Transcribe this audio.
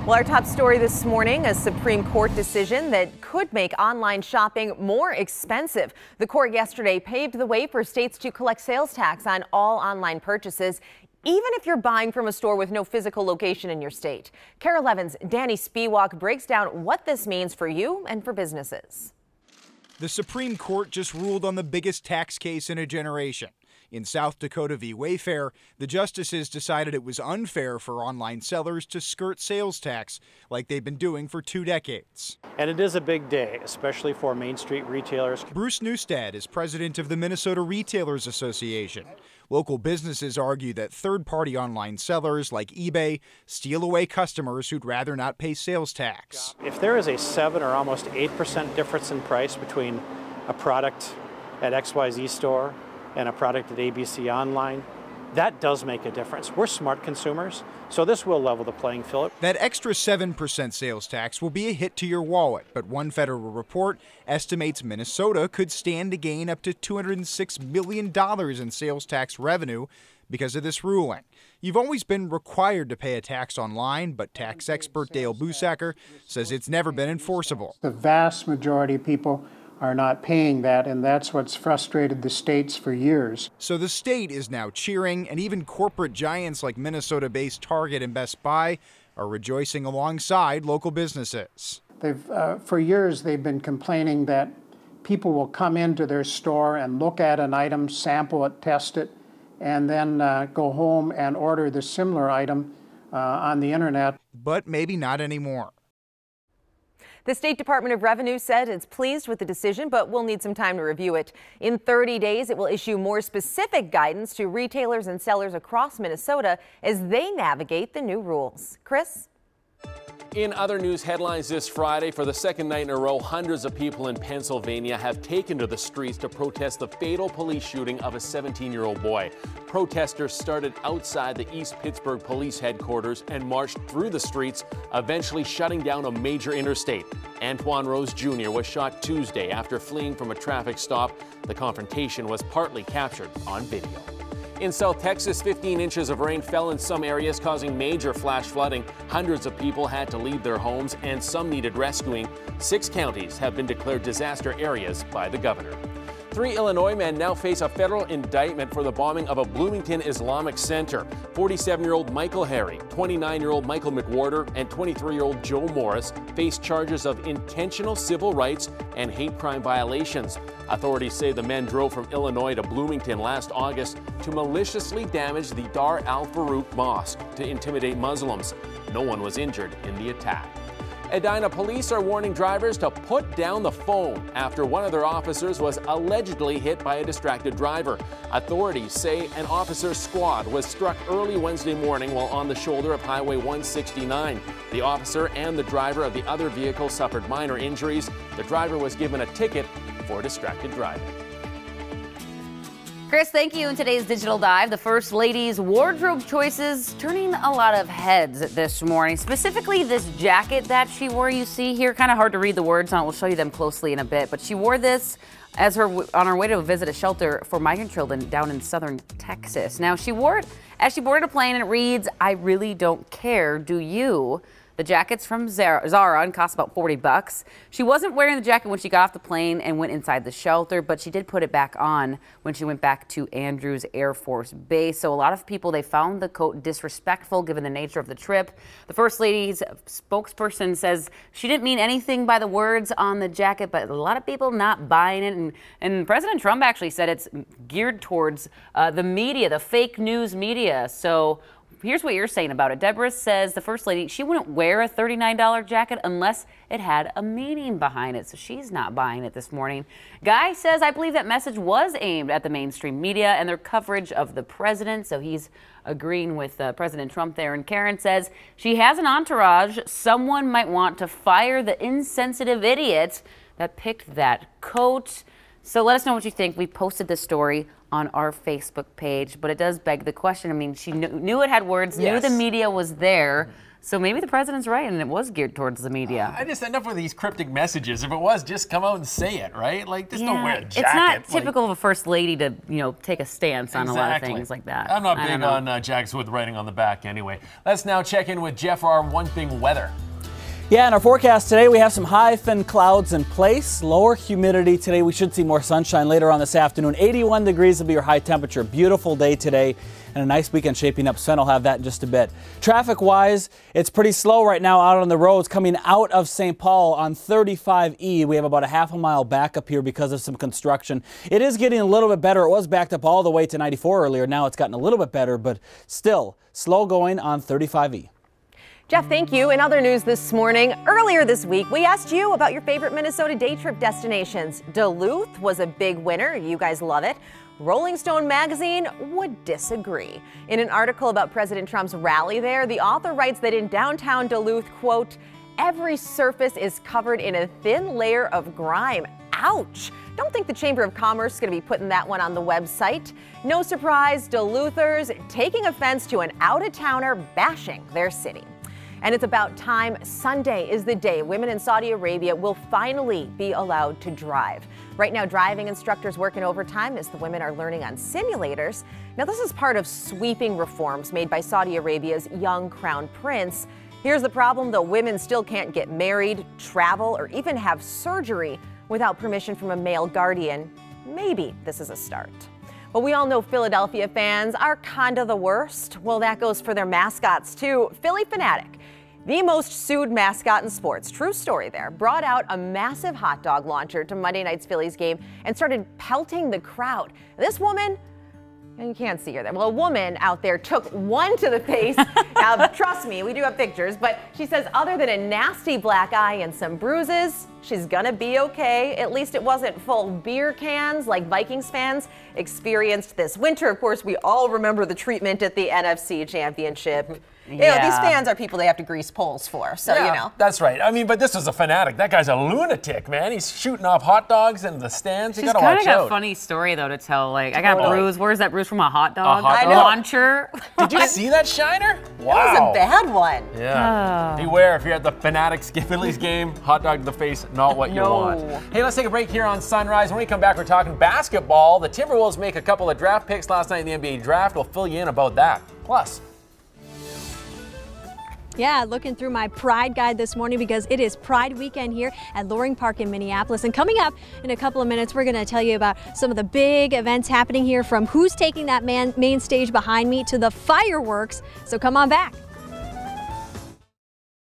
Well, our top story this morning, a Supreme Court decision that could make online shopping more expensive. The court yesterday paved the way for states to collect sales tax on all online purchases, even if you're buying from a store with no physical location in your state. KARE 11's Danny Spiewak breaks down what this means for you and for businesses. The Supreme Court just ruled on the biggest tax case in a generation. In South Dakota v. Wayfair, the justices decided it was unfair for online sellers to skirt sales tax like they've been doing for 2 decades. And it is a big day, especially for Main Street retailers. Bruce Newstad is president of the Minnesota Retailers Association. Local businesses argue that third-party online sellers like eBay steal away customers who'd rather not pay sales tax. If there is a 7 or almost 8% difference in price between a product at XYZ store and a product at ABC Online, that does make a difference. We're smart consumers, so this will level the playing field. That extra 7% sales tax will be a hit to your wallet, but one federal report estimates Minnesota could stand to gain up to $206 million in sales tax revenue because of this ruling. You've always been required to pay a tax online, but tax expert Dale Busacker says it's never been enforceable. The vast majority of people are not paying that, and that's what's frustrated the states for years. So the state is now cheering, and even corporate giants like Minnesota-based Target and Best Buy are rejoicing alongside local businesses. For years, they've been complaining that people will come into their store and look at an item, sample it, test it, and then go home and order the similar item on the internet. But maybe not anymore. The State Department of Revenue said it's pleased with the decision, but will need some time to review it. In 30 days, it will issue more specific guidance to retailers and sellers across Minnesota as they navigate the new rules. Chris? In other news headlines this Friday, for the second night in a row, hundreds of people in Pennsylvania have taken to the streets to protest the fatal police shooting of a 17-year-old boy. Protesters started outside the East Pittsburgh Police Headquarters and marched through the streets, eventually shutting down a major interstate. Antoine Rose Jr. was shot Tuesday after fleeing from a traffic stop. The confrontation was partly captured on video. In South Texas, 15 inches of rain fell in some areas, causing major flash flooding. Hundreds of people had to leave their homes, and some needed rescuing. 6 counties have been declared disaster areas by the governor. 3 Illinois men now face a federal indictment for the bombing of a Bloomington Islamic Center. 47-year-old Michael Harry, 29-year-old Michael McWhorter, and 23-year-old Joe Morris face charges of intentional civil rights and hate crime violations. Authorities say the men drove from Illinois to Bloomington last August to maliciously damage the Dar al-Farouk Mosque to intimidate Muslims. No one was injured in the attack. Edina police are warning drivers to put down the phone after one of their officers was allegedly hit by a distracted driver. Authorities say an officer's squad was struck early Wednesday morning while on the shoulder of Highway 169. The officer and the driver of the other vehicle suffered minor injuries. The driver was given a ticket for distracted driving. Chris, thank you. In today's Digital Dive, the First Lady's wardrobe choices turning a lot of heads this morning. Specifically, this jacket that she wore, you see here. Kind of hard to read the words on it. We'll show you them closely in a bit. But she wore this on her way to visit a shelter for migrant children down in southern Texas. Now, she wore it as she boarded a plane, and it reads, "I really don't care, do you?" The jacket's from Zara and cost about $40. She wasn't wearing the jacket when she got off the plane and went inside the shelter, but she did put it back on when she went back to Andrews Air Force Base. So a lot of people, they found the coat disrespectful given the nature of the trip. The First Lady's spokesperson says she didn't mean anything by the words on the jacket, but a lot of people not buying it. And President Trump actually said it's geared towards the media, the fake news media. So here's what you're saying about it. Deborah says the First Lady, she wouldn't wear a $39 jacket unless it had a meaning behind it. So she's not buying it this morning. Guy says, I believe that message was aimed at the mainstream media and their coverage of the president. So he's agreeing with President Trump there. And Karen says she has an entourage. Someone might want to fire the insensitive idiot that picked that coat. So let us know what you think. We posted this story on our Facebook page, but it does beg the question. I mean, she knew it had words, knew the media was there. So maybe the president's right, and it was geared towards the media. I just enough with these cryptic messages. If it was, just come out and say it, right? Like, just don't wear a jacket. It's not typical of a first lady to, take a stance on a lot of things like that. I'm not big on jackets with writing on the back anyway. Let's now check in with Jeff, our One Thing weather. Yeah, in our forecast today, we have some high thin clouds in place, lower humidity today. We should see more sunshine later on this afternoon. 81 degrees will be your high temperature. Beautiful day today and a nice weekend shaping up. Sven will have that in just a bit. Traffic-wise, it's pretty slow right now out on the roads coming out of St. Paul on 35E. We have about a half a mile backup here because of some construction. It is getting a little bit better. It was backed up all the way to 94 earlier. Now it's gotten a little bit better, but still slow going on 35E. Jeff, thank you. In other news this morning, earlier this week, we asked you about your favorite Minnesota day trip destinations. Duluth was a big winner. You guys love it. Rolling Stone magazine would disagree. In an article about President Trump's rally there, the author writes that in downtown Duluth, quote, every surface is covered in a thin layer of grime. Ouch! Don't think the Chamber of Commerce is going to be putting that one on the website. No surprise, Duluthers taking offense to an out-of-towner bashing their city. And it's about time. Sunday is the day women in Saudi Arabia will finally be allowed to drive. Right now, driving instructors working overtime as the women are learning on simulators. Now, this is part of sweeping reforms made by Saudi Arabia's young crown prince. Here's the problem, though. Women still can't get married, travel, or even have surgery without permission from a male guardian. Maybe this is a start. But we all know Philadelphia fans are kinda the worst. Well, that goes for their mascots, too. Phillie Phanatic, the most sued mascot in sports, true story there, brought out a massive hot dog launcher to Monday night's Phillies game and started pelting the crowd. This woman, and you can't see her there. Well, a woman out there took one to the face. Now, trust me, we do have pictures, but she says other than a nasty black eye and some bruises, she's gonna be okay. At least it wasn't full beer cans like Vikings fans experienced this winter. Of course, we all remember the treatment at the NFC Championship. You know, these fans are people they have to grease poles for, so you know. That's right. I mean, but this was a fanatic. That guy's a lunatic, man. He's shooting off hot dogs in the stands. You gotta watch out. She's kind of got a funny story, though, to tell. Like, I got bruised. Where's that bruise from? A hot dog? A launcher? Did you see that, Shiner? Wow. That was a bad one. Yeah. Beware, if you're at the Fanatics Phillies game, hot dog to the face, not what you want. Hey, let's take a break here on Sunrise. When we come back, we're talking basketball. The Timberwolves make a couple of draft picks last night in the NBA draft. We'll fill you in about that. Plus, yeah, looking through my Pride guide this morning because it is Pride weekend here at Loring Park in Minneapolis. And coming up in a couple of minutes, we're going to tell you about some of the big events happening here, from who's taking that main stage behind me to the fireworks. So come on back.